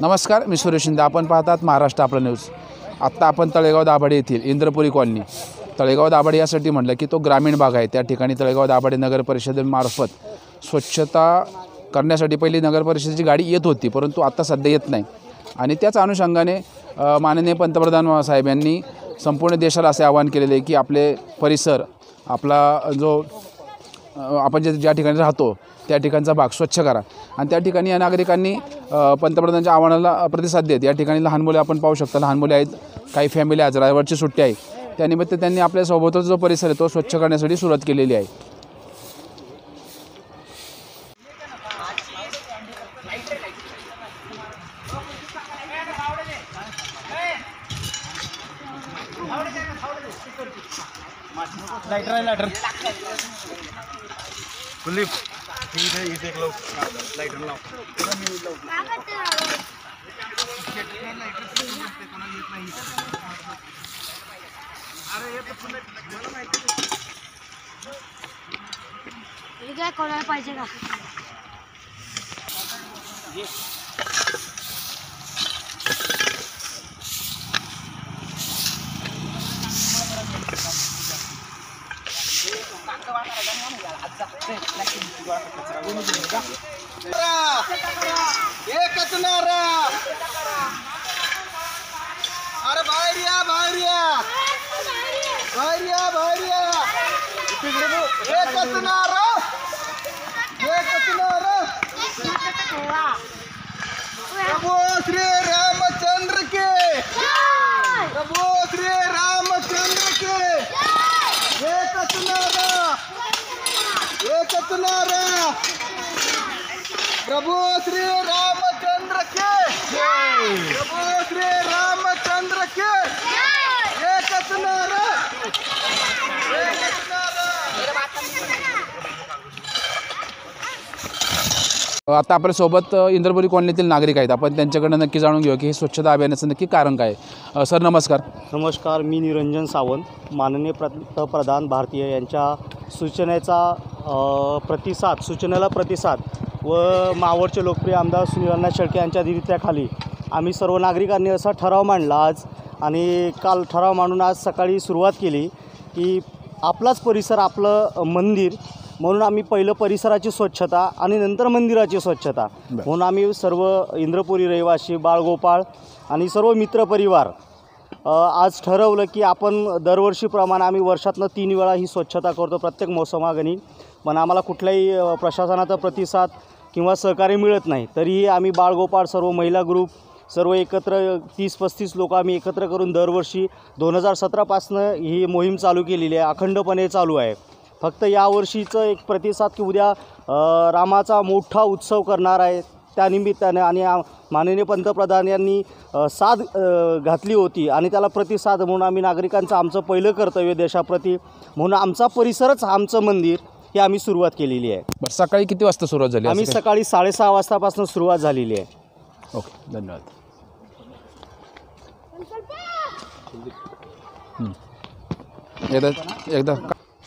नमस्कार, मी सुरेश शिंदे. आपण पाहतात महाराष्ट्र आपला न्यूज. आत्ता आपण तळेगाव दाभाडे येथील इंद्रपुरी कॉलनी. तळेगाव दाभाडे यासाठी म्हटलं की तो ग्रामीण भाग आहे. त्या ठिकाणी तळेगाव दाभाडे नगर परिषदेमार्फत स्वच्छता करण्यासाठी पहिली नगर परिषदेची गाडी येत होती, परंतु आत्ता सध्या येत नाही. आणि त्याच अनुषंगाने माननीय पंतप्रधान साहेब यांनी संपूर्ण देशाला असे आवाहन केलेले आहे की आपले परिसर, आपला जो आपण ज्या ठिकाणी राहतो त्या ठिकाणचा भाग स्वच्छ करा. आणि त्या ठिकाणी या नागरिकांनी पंतप्रधानांच्या आव्हानाला प्रतिसाद देत या ठिकाणी लहान मुले आपण पाहू शकता, लहान मुले आहेत, काही फॅमिली आज रविवारची सुट्टी आहे, त्यानिमित्त त्यांनी आपल्या सोबतचा जो परिसर आहे तो स्वच्छ करण्यासाठी सुरुवात केलेली आहे. लाइटर कुलिप इथे एक लाइटर लाव. काय कोणाला पाहिजे का? एकच नारा. अरे बाहेर या, बाहेर या, बाहेर या, बाहेर या. एकच नारा, एकच नारा. प्रभू श्री रामचंद्र के, प्रभू श्री रामचंद्र के. एकच नारा, एकच नारा. प्रभु श्री रामचंद्र के, प्रभु श्री रामचंद्र के. एकच नारा, एकच नारा. आता आपल्यासोबत इंद्रपुरी कॉलनीतील नागरिक आहेत. आपण त्यांच्याकडनं नक्की जाणून घेऊ की हे स्वच्छता अभियानाचं नक्की कारण काय आहे. सर नमस्कार. नमस्कार, मी निरंजन सावंत. माननीय पंतप्रधान भारतीय यांच्या सूचनेला प्रतिसाद व मावळचे लोकप्रिय आमदार सुनील शेळके यांच्या नेतृत्वाखाली आम्ही सर्व नागरिकांनी असा ठराव मांडला आज. आणि काल ठराव मांडून आज सकाळी सुरुवात केली की आपलाच परिसर आपलं मंदिर म्हणून आम्ही पहिलं परिसराची स्वच्छता आणि नंतर मंदिराची स्वच्छता म्हणून आम्ही सर्व इंद्रपुरी रहिवासी, बाळगोपाळ आणि सर्व मित्रपरिवार आज ठरवलं की आपण दरवर्षीप्रमाणे आम्ही वर्षातनं 3 वेळा ही स्वच्छता करतो प्रत्येक मोसमागणी. पण आम्हाला कुठल्याही प्रशासनाचा प्रतिसाद किंवा सहकार्य मिळत नाही. तरीही आम्ही बाळगोपाळ, सर्व महिला ग्रुप, सर्व एकत्र 30-35 लोक आम्ही एकत्र करून दरवर्षी 2017पासनं ही मोहीम चालू केलेली आहे, अखंडपणे चालू आहे. फक्त यावर्षीचं एक प्रतिसाद की उद्या रामाचा मोठा उत्सव करणार आहे, त्यानिमित्ताने आणि माननीय पंतप्रधान यांनी साथ घातली होती आणि त्याला प्रतिसाद म्हणून आम्ही नागरिकांचं आमचं पहिलं कर्तव्य देशाप्रती म्हणून आमचा परिसरच आमचं मंदिर ही आम्ही सुरुवात केलेली आहे. बरं, सकाळी किती वाजता सुरुवात झाली? आम्ही सकाळी 6:30 वाजतापासून सुरुवात झालेली आहे. ओके, धन्यवाद. एकदा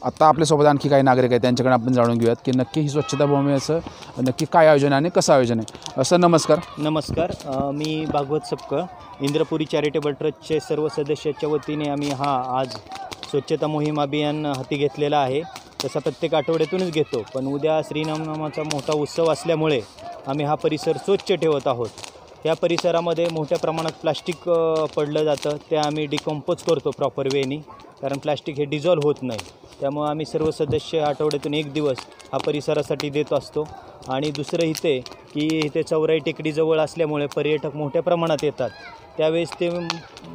आत्ता आपल्यासोबत आणखी काही नागरिक आहेत, त्यांच्याकडे आपण जाणून घेऊयात की नक्की ही स्वच्छता मोहिमेचं नक्की काय आयोजन आहे आणि कसं आयोजन आहे. सर नमस्कार. नमस्कार, मी भागवत सपकाळ, इंद्रपुरी चॅरिटेबल ट्रस्टचे सर्व सदस्याच्या वतीने आम्ही आज स्वच्छता मोहीम अभियान हाती घेतलेला आहे. तसा प्रत्येक आठवड्यातूनच घेतो, पण उद्या श्रीरामनामाचा मोठा उत्सव असल्यामुळे आम्ही हा परिसर स्वच्छ ठेवत आहोत. या परिसरामध्ये मोठ्या प्रमाणात प्लास्टिक पडलं जातं, ते आम्ही डिकम्पोज करतो प्रॉपर वेनी, कारण प्लास्टिक हे डिझॉल्व्ह होत नाही. त्यामुळे आम्ही सर्व सदस्य आठवड्यातून 1 दिवस हा परिसरासाठी देत असतो. आणि दुसरं इथे की इथे चौराई टेकडीजवळ असल्यामुळे पर्यटक मोठ्या प्रमाणात येतात, त्यावेळेस ते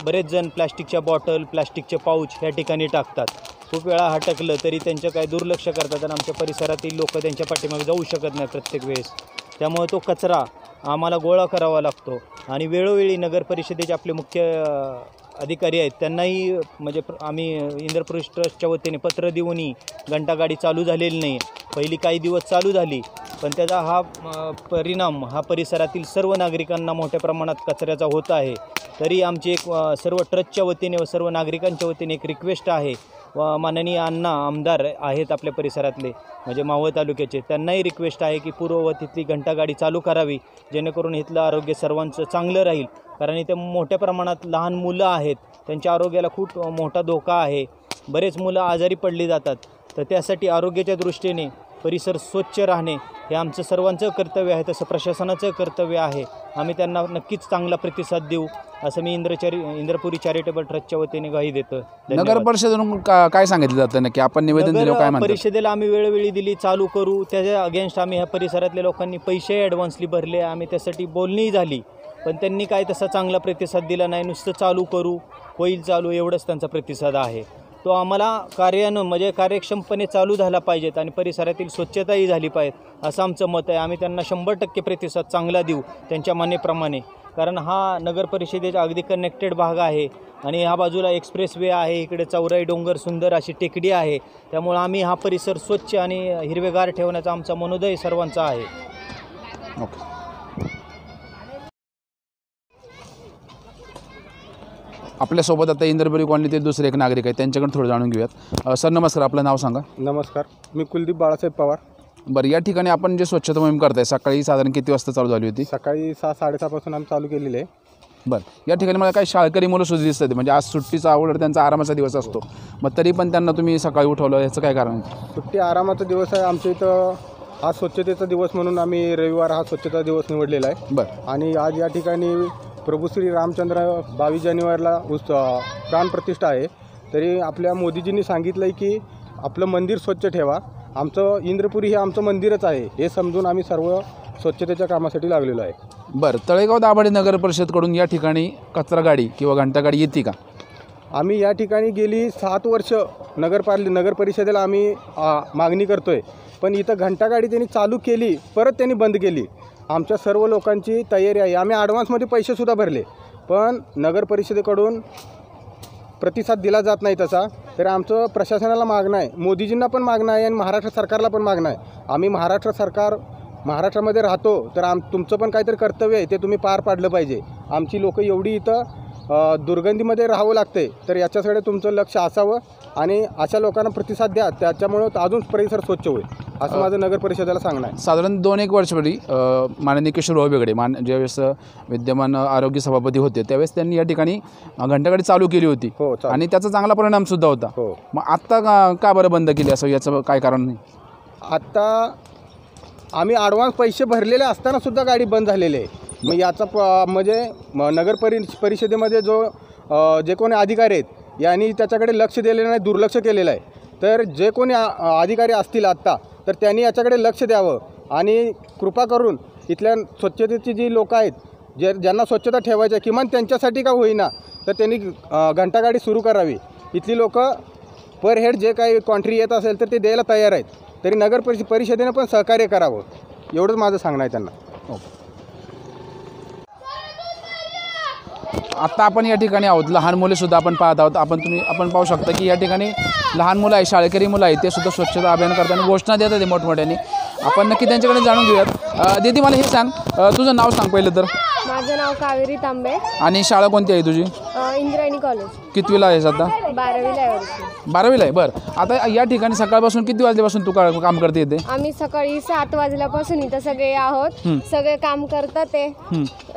बरेच जण प्लास्टिकच्या बॉटल, प्लास्टिकचे पाऊच ह्या ठिकाणी टाकतात. खूप वेळा हटकलं तरी त्यांचं काय दुर्लक्ष करतात आणि आमच्या परिसरातील लोक त्यांच्या पाठीमागे जाऊ शकत नाही प्रत्येक वेळेस. त्यामुळे तो कचरा आम्हाला गोळा करावा लागतो आणि वेळोवेळी नगर परिषदेचे आपले मुख्य अधिकारी आहेत त्यांनाही म्हणजे आम्ही इंद्रपुरी ट्रस्टच्या वतीने पत्र देऊनही घंटागाडी चालू झालेली नाही. पहिली काही दिवस चालू झाली, पण त्याचा परिणाम हा परिसरातील सर्व नागरिकांना मोठ्या प्रमाणात कचऱ्याचा होत आहे. तरी आमची एक सर्व ट्रस्टच्या वतीने व सर्व नागरिकांच्या वतीने एक रिक्वेस्ट आहे व माननीय अण्णा आमदार आहेत आपल्या परिसरातले म्हणजे मावळ तालुक्याचे, त्यांनाही रिक्वेस्ट आहे की पूर्ववत इथली घंटागाडी चालू करावी जेणेकरून इथलं आरोग्य सर्वांचं चांगलं राहील. कारण इथे मोठ्या प्रमाणात लहान मुलं आहेत, त्यांच्या आरोग्याला खूप मोठा धोका आहे. बरेच मुलं आजारी पडली जातात. तर त्यासाठी आरोग्याच्या दृष्टीने परिसर स्वच्छ राहणे हे आमचं सर्वांचं कर्तव्य आहे, तसं प्रशासनाचं कर्तव्य आहे. आम्ही त्यांना नक्कीच चांगला प्रतिसाद देऊ असं मी इंद्रपुरी चॅरिटेबल ट्रस्टच्या वतीने ग्वाही देतो. नगर परिषदेकडून काय सांगितलं जातं नक्की? आपण निवेदन दिलं काय म्हणतात? परिषदेला आम्ही वेळोवेळी दिली, चालू करू. त्याच्या अगेन्स्ट आम्ही ह्या परिसरातल्या लोकांनी पैसे ॲडव्हान्सली भरले, आम्ही त्यासाठी बोलणीही झाली, पण त्यांनी काय तसा चांगला प्रतिसाद दिला नाही. नुसतं चालू करू, होईल चालू एवढंच त्यांचा प्रतिसाद आहे. तो आम्हाला म्हणजे कार्यक्षमपणे चालू झाला पाहिजेत आणि परिसरातील स्वच्छताही झाली पाहिजे असं आमचं मत आहे. आम्ही त्यांना 100% प्रतिसाद चांगला देऊ त्यांच्या मान्यप्रमाणे. कारण हा नगर परिषदेचा अगदी कनेक्टेड भाग आहे आणि ह्या बाजूला एक्सप्रेस वे आहे, इकडे चौराई डोंगर सुंदर अशी टेकडी आहे. त्यामुळे आम्ही हा परिसर स्वच्छ आणि हिरवेगार ठेवण्याचा आमचा मनोदय सर्वांचा आहे. ओके. आपल्यासोबत आता इंद्रपुरी कॉलनीतील दुसरे एक नागरिक आहेत, त्यांच्याकडून थोडं जाणून घेऊयात. सर नमस्कार, आपलं नाव सांगा. नमस्कार, मी कुलदीप बाळासाहेब पवार. बरं, या ठिकाणी आपण जे स्वच्छता मोहीम करताय सकाळी साधारण किती वाजता चालू झाली होती? सकाळी 6-6:30 पासून आम्ही चालू केलेले आहे. बरं, या ठिकाणी मला काही शाळकरी मुलं सुद्धा दिसतात, म्हणजे आज सुट्टीचा आवड त्यांचा आरामाचा दिवस असतो, मग तरी पण त्यांना तुम्ही सकाळी उठवलं, याचं काय कारण आहे? सुट्टी आरामाचा दिवस आहे आमच्या इथं. हा स्वच्छतेचा दिवस म्हणून आम्ही रविवार हा स्वच्छता दिवस निवडलेला आहे. बरं. आणि आज या ठिकाणी प्रभू श्री रामचंद्र 22 जानेवारीला प्राणप्रतिष्ठा आहे. तरी आपल्या मोदीजींनी सांगितलं आहे की आपलं मंदिर स्वच्छ ठेवा. आमचं इंद्रपुरी हे आमचं मंदिरच आहे हे समजून आम्ही सर्व स्वच्छतेच्या कामासाठी लागलेलो आहे. बरं, तळेगाव दाभाडे नगर परिषदकडून या ठिकाणी कचरा गाडी किंवा घंटागाडी येते का? आम्ही या ठिकाणी गेली 7 वर्ष नगर परिषदेला आम्ही मागणी करतो आहे, पण इथं घंटागाडी त्यांनी चालू केली, परत त्यांनी बंद केली. आमच्या सर्व लोकांची तयारी आहे. आम्ही ॲडव्हान्समध्ये पैसेसुद्धा भरले, पण नगर परिषदेकडून प्रतिसाद दिला जात नाही तसा. तर आमचं प्रशासनाला मागणं आहे, मोदीजींना पण मागणं आहे आणि महाराष्ट्र सरकारला पण मागणं आहे. आम्ही महाराष्ट्रामध्ये राहतो, तर तुमचं पण काहीतरी कर्तव्य आहे, ते तुम्ही पार पाडलं पाहिजे. आमची लोकं एवढी इथं दुर्गंधीमध्ये राहावं लागते, तर याच्याकडे तुमचं लक्ष असावं आणि अशा लोकांना प्रतिसाद द्या, त्याच्यामुळं अजून परिसर स्वच्छ होईल असं माझं नगर परिषदेला सांगणं आहे. साधारण 2-1 वर्षापूर्वी माननीय किशोरभाऊ बेगडे ज्यावेळेस विद्यमान आरोग्य सभापती होते, त्यावेळेस त्यांनी या ठिकाणी घंटागाडी चालू केली होती. हो, आणि त्याचा चांगला परिणामसुद्धा होता. हो. मग आत्ता का बरं बंद केली असं, याचं काय कारण नाही? आत्ता आम्ही ॲडव्हान्स पैसे भरलेले असताना सुद्धा गाडी बंद झालेली आहे. मग याचा म्हणजे नगर परिषदेमध्ये जे कोणी अधिकारी आहेत यांनी त्याच्याकडे लक्ष दिलेलं नाही, दुर्लक्ष केलेलं आहे. तर जे कोणी अधिकारी असतील आत्ता, तर त्यांनी याच्याकडे लक्ष द्यावं आणि कृपा करून इथल्या स्वच्छतेची जी लोकं आहेत, ज्यांना स्वच्छता ठेवायची किमान त्यांच्यासाठी का होईना, तर त्यांनी घंटागाडी सुरू करावी. इथली लोकं पर हेड जे काही कॉन्ट्री येत असेल तर ते द्यायला तयार आहेत. तरी नगर परिषदेनं पण सहकार्य करावं, एवढंच माझं सांगणं आहे त्यांना. आत्ता आपण या ठिकाणी आहोत, लहान मुलेसुद्धा आपण पाहत आहोत. आपण पाहू शकता की या ठिकाणी लहान मुलं आहेत, शाळकरी मुलं आहेत, ते सुद्धा स्वच्छता अभियान करताना घोषणा देतात ते मोठमोठ्याने. आपण नक्की त्यांच्याकडे जाणून घेऊयात. दीदी मला हे सांग, तुझं नाव सांग पहिलं तर. माझं नाव कावेरी तांबे. आणि शाळा कोणती आहे तुझी? इंद्रायणी कॉलेज. कितवीला आहेस आता? 12वीला आहे. 12वीला आहे. बरं, आता या ठिकाणी सकाळपासून किती वाजल्यापासून तू काम करते येते? आम्ही सकाळी 7 वाजल्यापासून इथं सगळे आहोत, सगळे काम करतात ते.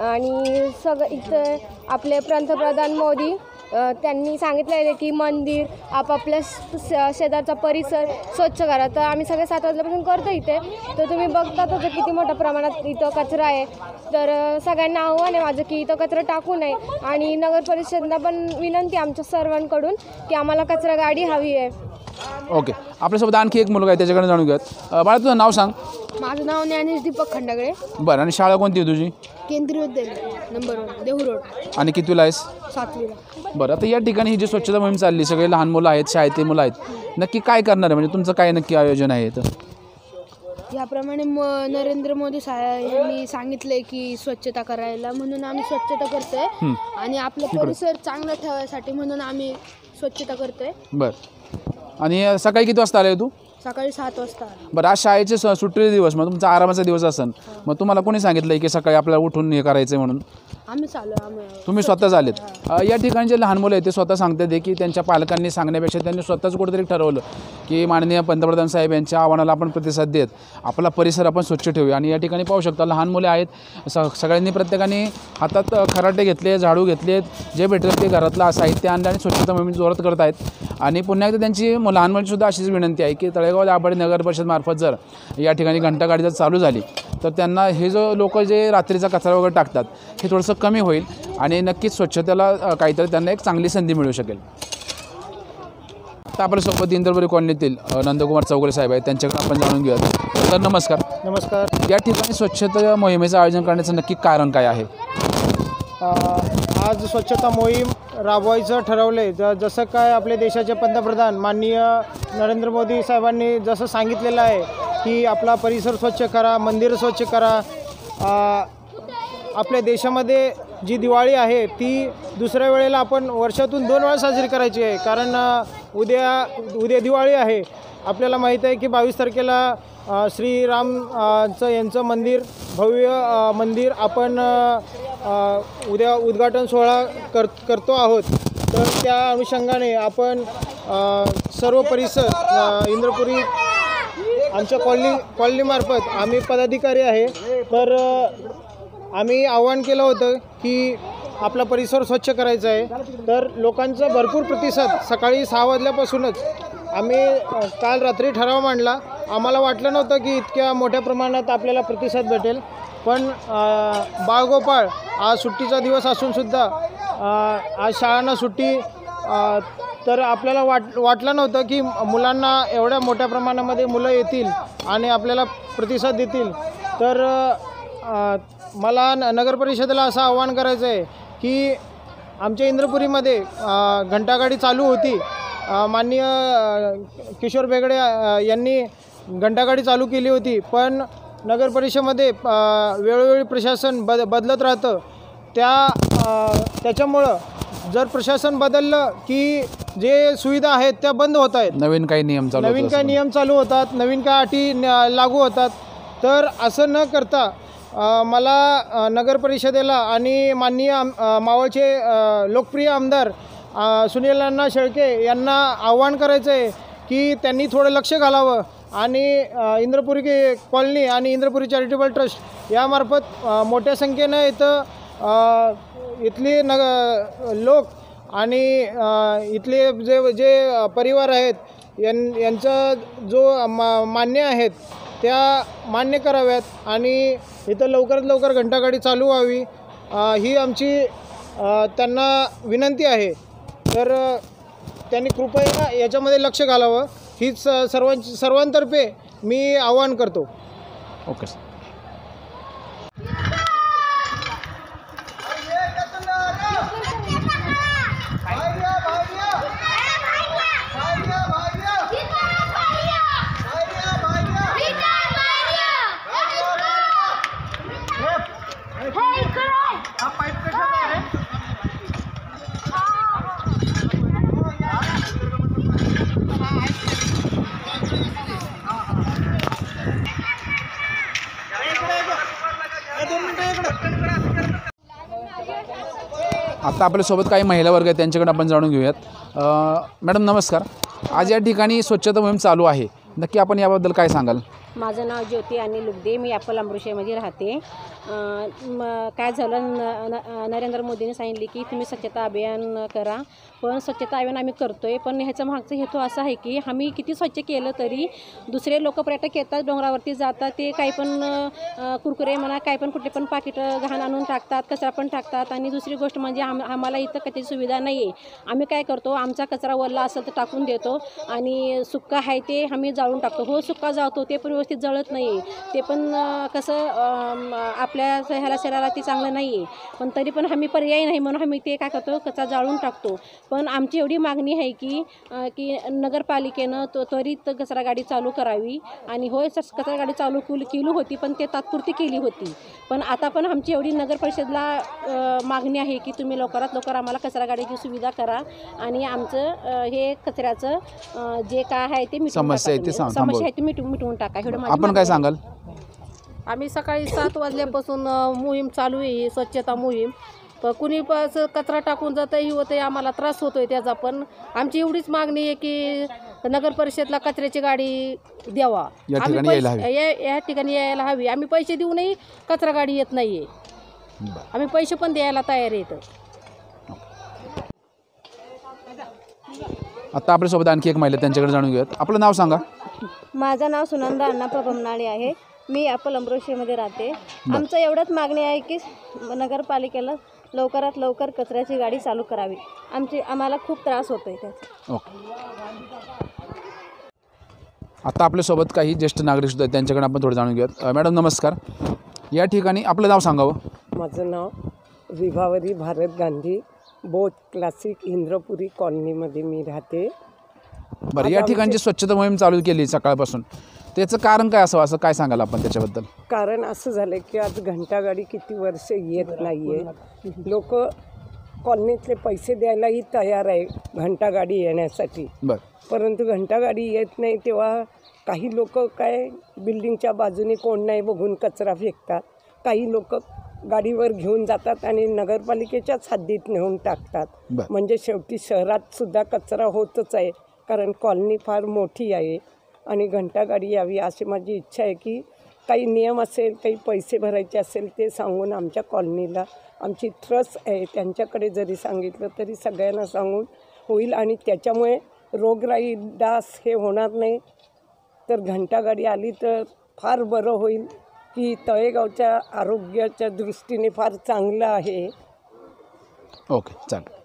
आणि सगळं इथं आपले पंतप्रधान मोदी त्यांनी सांगितलेले की मंदिर आपापल्या शेजारचा परिसर स्वच्छ करा. तर आम्ही सगळे 7 वाजल्यापासून करतो इथे. तर तुम्ही बघताच होतं किती मोठ्या प्रमाणात इथं कचरा आहे. तर सगळ्यांना आव्हान आहे माझं की इथं कचरा टाकू नये. आणि नगर परिषदेला पण विनंती आमच्या सर्वांकडून की आम्हाला कचरा गाडी हवी आहे. ओके, आपल्यासोबत आणखी एक मुलगा आहे, त्याच्याकडे जाणून घेऊयात. बाळा तुझं नाव सांग. माझं नाव ज्ञानेश दीपक खंडागळे. बरं, आणि शाळा कोणती आहे तुझी? केंद्रीय विद्यालय नंबर 1 देहू रोड. आणि कितवीला आहेस? 7वीला. बरं, आता या ठिकाणी ही जी स्वच्छता मोहीम चालली, सगळे लहान मुलं आहेत, शाळेतली मुलं आहेत, नक्की काय करणार आहे, म्हणजे तुमचं काय नक्की आयोजन आहे? तर याप्रमाणे नरेंद्र मोदी यांनी सांगितले की स्वच्छता करायला, म्हणून आम्ही स्वच्छता करतोय. आणि आपलं परिसर चांगलं ठेवायसाठी म्हणून आम्ही स्वच्छता करतोय. बरं, आणि सकाळी किती वाजता आले तू? सकाळी 7 वाजता. बरं, आज शाळेचे सुट्टीचे दिवस, मग तुमचा आरामाचा दिवस असेल, मग तुम्हाला कोणी सांगितलं की सकाळी आपल्याला उठून हे करायचं म्हणून? आम्ही चालू तुम्ही स्वतः आलेत. या ठिकाणी जे लहान मुलं आहेत ते स्वतः सांगतात की त्यांच्या पालकांनी सांगण्यापेक्षा त्यांनी स्वतःच कुठेतरी ठरवलं की माननीय पंतप्रधान साहेब यांच्या आव्हानाला आपण प्रतिसाद देत आपला परिसर आपण स्वच्छ ठेवूया. आणि या ठिकाणी पाहू शकता लहान मुले आहेत. सगळ्यांनी प्रत्येकाने हातात खराटे घेतले, झाडू घेतलेत, जे भेटलं ते घरातलं साहित्य आणलं आणि स्वच्छता मोहीम जोरात करत आहेत. आणि पुन्हा एकदा त्यांची लहान मुलींसुद्धा अशीच विनंती आहे की तळेगाव दाभाडे नगर परिषदमार्फत जर या ठिकाणी घंटागाडी जर चालू झाली तर त्यांना हे जो लोक जे रात्रीचा कचरा वगैरे टाकतात हे थोडंसं कमी होईल आणि नक्कीच स्वच्छतेला काहीतरी त्यांना एक चांगली संधी मिळू शकेल. आता आपल्यासोबत इंद्रपुरी कॉलनीतील नंदकुमार चौगुले साहेब आहेत, त्यांच्याकडे आपण जाणून घेऊयात. तर नमस्कार. नमस्कार. या ठिकाणी स्वच्छता मोहिमेचं आयोजन करण्याचं नक्की कारण काय आहे? आज स्वच्छता मोहीम राबवायचं ठरवले. जसं काय आपले देशाचे पंतप्रधान माननीय नरेंद्र मोदी साहेबांनी जसं सांगितलेलं आहे की आपला परिसर स्वच्छ करा, मंदिर स्वच्छ करा. आपल्या देशामध्ये जी दिवाळी आहे ती दुसऱ्या वेळेला आपण वर्षातून 2 वेळा साजरी करायची आहे. कारण उद्या दिवाळी आहे. आपल्याला माहीत आहे की 22 तारखेला श्रीरामचं यांचं मंदिर, भव्य मंदिर आपण उद्या उद्घाटन सोहळा करतो आहोत. तर त्या अनुषंगाने आपण सर्व परिसर इंद्रपुरी आमच्या कॉलनीमार्फत आम्ही पदाधिकारी आहे. तर आम्ही आवाहन केलं होतं की आपला परिसर स्वच्छ करायचा आहे. तर लोकांचा भरपूर प्रतिसाद सकाळी 6 वाजल्यापासूनच आम्ही काल रात्री ठराव मांडला. आम्हाला वाटलं नव्हतं की इतक्या मोठ्या प्रमाणात आपल्याला प्रतिसाद भेटेल. पण बाळगोपाळ आज सुट्टीचा दिवस असूनसुद्धा आज शाळांना सुट्टी, तर आपल्याला वाटलं नव्हतं की मुलांना एवढ्या मोठ्या प्रमाणामध्ये मुलं येतील आणि आपल्याला प्रतिसाद देतील. तर मला नगर परिषदेला असं आवाहन करायचं आहे की आमच्या इंद्रपुरीमध्ये घंटागाडी चालू होती. माननीय किशोर बेगडे यांनी घंटागाडी चालू केली होती. पण नगर परिषदेमध्ये वेळोवेळी प्रशासन बदलत राहतं. त्याच्यामुळं जर प्रशासन बदललं की जे सुविधा आहेत त्या बंद होत आहेत. नवीन काही नियम चालू होतात, नवीन काय अटी लागू होतात. तर असं न करता मला नगर परिषदेला आणि माननीय मावळचे लोकप्रिय आमदार सुनील अण्णा शेळके यांना आव्हान करायचं आहे की त्यांनी थोडं लक्ष घालावं आणि इंद्रपुरी कॉलनी आणि इंद्रपुरी चॅरिटेबल ट्रस्ट यामार्फत मोठ्या संख्येनं इथली लोक आणि इथले जे परिवार आहेत यांचं जो मान्य आहेत त्या मान्य कराव्यात आणि इथं लवकरात लवकर घंटागाडी चालू व्हावी ही आमची त्यांना विनंती आहे. तर त्यांनी कृपया याच्यामध्ये लक्ष घालावं हीच सर्वांतर्फे मी आवाहन करतो. ओके. आता आपल्यासोबत काही महिला वर्ग आहेत त्यांच्याकडे आपण जाणून घेऊयात. मॅडम नमस्कार. आज या ठिकाणी स्वच्छता मोहीम चालू आहे, नक्की आपण याबद्दल काय सांगाल? माझं नाव ज्योती आणि लुगदे, मी ॲपल अमृतसरमध्ये राहते. काय झालं नरेंद्र मोदींनी सांगितले की तुम्ही स्वच्छता अभियान करा. पण स्वच्छता अभियान आम्ही करतो आहे, पण ह्याचा मागचा हेतू असा आहे की आम्ही किती स्वच्छ केलं तरी दुसरे लोक पर्यटक येतात, डोंगरावरती जातात, ते काही पण कुरकुरे म्हणा काही पण कुठले पण पाकिटं घाण आणून टाकतात, कचरा पण टाकतात. आणि दुसरी गोष्ट म्हणजे आम्हाला इथं कचऱ्याची सुविधा नाही आहे. आम्ही काय करतो, आमचा कचरा वल्ला असेल तर टाकून देतो आणि सुक्का आहे ते आम्ही जाळून टाकतो. हो सुक्का जातो, ते पण व्यवस्थित जळत नाही आहे, ते पण कसं आपल्या ह्याला शरीराला ते चांगलं नाही आहे. पण तरी पण आम्ही पर्याय नाही म्हणून आम्ही ते काय करतो, कचरा जाळून टाकतो. पण आमची एवढी मागणी आहे की नगरपालिकेनं त्वरित कचरा गाडी चालू करावी. आणि होय कचरा गाडी चालू केली होती, पण ते तात्पुरती केली होती. पण आता पण आमची एवढी नगर परिषदेला मागणी आहे की तुम्ही लवकरात लवकर आम्हाला कचरा गाडीची सुविधा करा आणि आमचं हे कचऱ्याचं जे काय आहे ते समस्या आहे ते मिटवून टाका. एवढं आपण काय सांगाल? आम्ही सकाळी 7 वाजल्यापासून मोहीम चालू आहे, स्वच्छता मोहीम. पण कुणी असं कचरा टाकून जातंही होतं, आम्हाला त्रास होतोय त्याचा. पण आमची एवढीच मागणी आहे की नगर परिषदला कचऱ्याची गाडी द्यावा. या आम्ही ठिकाणी यायला हवी. या ठिकाणी यायला हवी. आम्ही पैसे देऊनही कचरा गाडी येत नाहीये. आम्ही पैसे पण द्यायला तयार आहेत. आता आपल्यासोबत आणखी एक महिला, त्यांच्याकडे जाणून घेऊयात. आपलं नाव सांगा. माझं नाव सुनंदा अण्णाप्पा बमनाळे आहे. मी अप्पल अमरोशीमध्ये राहते. आमचं एवढंच मागणी आहे की नगरपालिकेला लवकरात लवकर कचऱ्याची गाडी चालू करावी. आम्हाला खूप त्रास होतोय त्याचा. ओके. आता आपल्यासोबत काही ज्येष्ठ नागरिक सुद्धा आहेत, त्यांच्याकडे आपण थोडं जाणून घेऊयात. मॅडम नमस्कार. या ठिकाणी आपलं नाव सांगावं. माझं नाव विभावरी भारत गांधी, बोट क्लासिक इंद्रपुरी कॉलनीमध्ये मी राहते. बरं, या ठिकाणची स्वच्छता मोहीम चालू केली सकाळपासून, त्याचं कारण काय असावं, असं काय सांगाल आपण त्याच्याबद्दल? कारण असं झालं की आज घंटागाडी किती वर्ष येत नाही आहे. लोक कॉलनीतले पैसे द्यायलाही तयार आहे घंटागाडी येण्यासाठी, बरं, परंतु घंटागाडी येत नाही तेव्हा काही लोक काय बिल्डिंगच्या बाजूने कोण नाही बघून कचरा फेकतात. काही लोक गाडीवर घेऊन जातात आणि नगरपालिकेच्याच हद्दीत नेऊन टाकतात. म्हणजे शेवटी शहरात सुद्धा कचरा होतच आहे, कारण कॉलनी फार मोठी आहे आणि घंटागाडी यावी अशी माझी इच्छा आहे. की काही नियम असेल, काही पैसे भरायचे असेल ते सांगून आमच्या कॉलनीला, आमची ट्रस्ट आहे त्यांच्याकडे जरी सांगितलं तरी सगळ्यांना सांगून होईल आणि त्याच्यामुळे रोगराई डास हे होणार नाही. तर घंटागाडी आली तर फार बरं होईल, की तळेगावच्या आरोग्याच्या दृष्टीने फार चांगलं आहे. ओके, चालेल.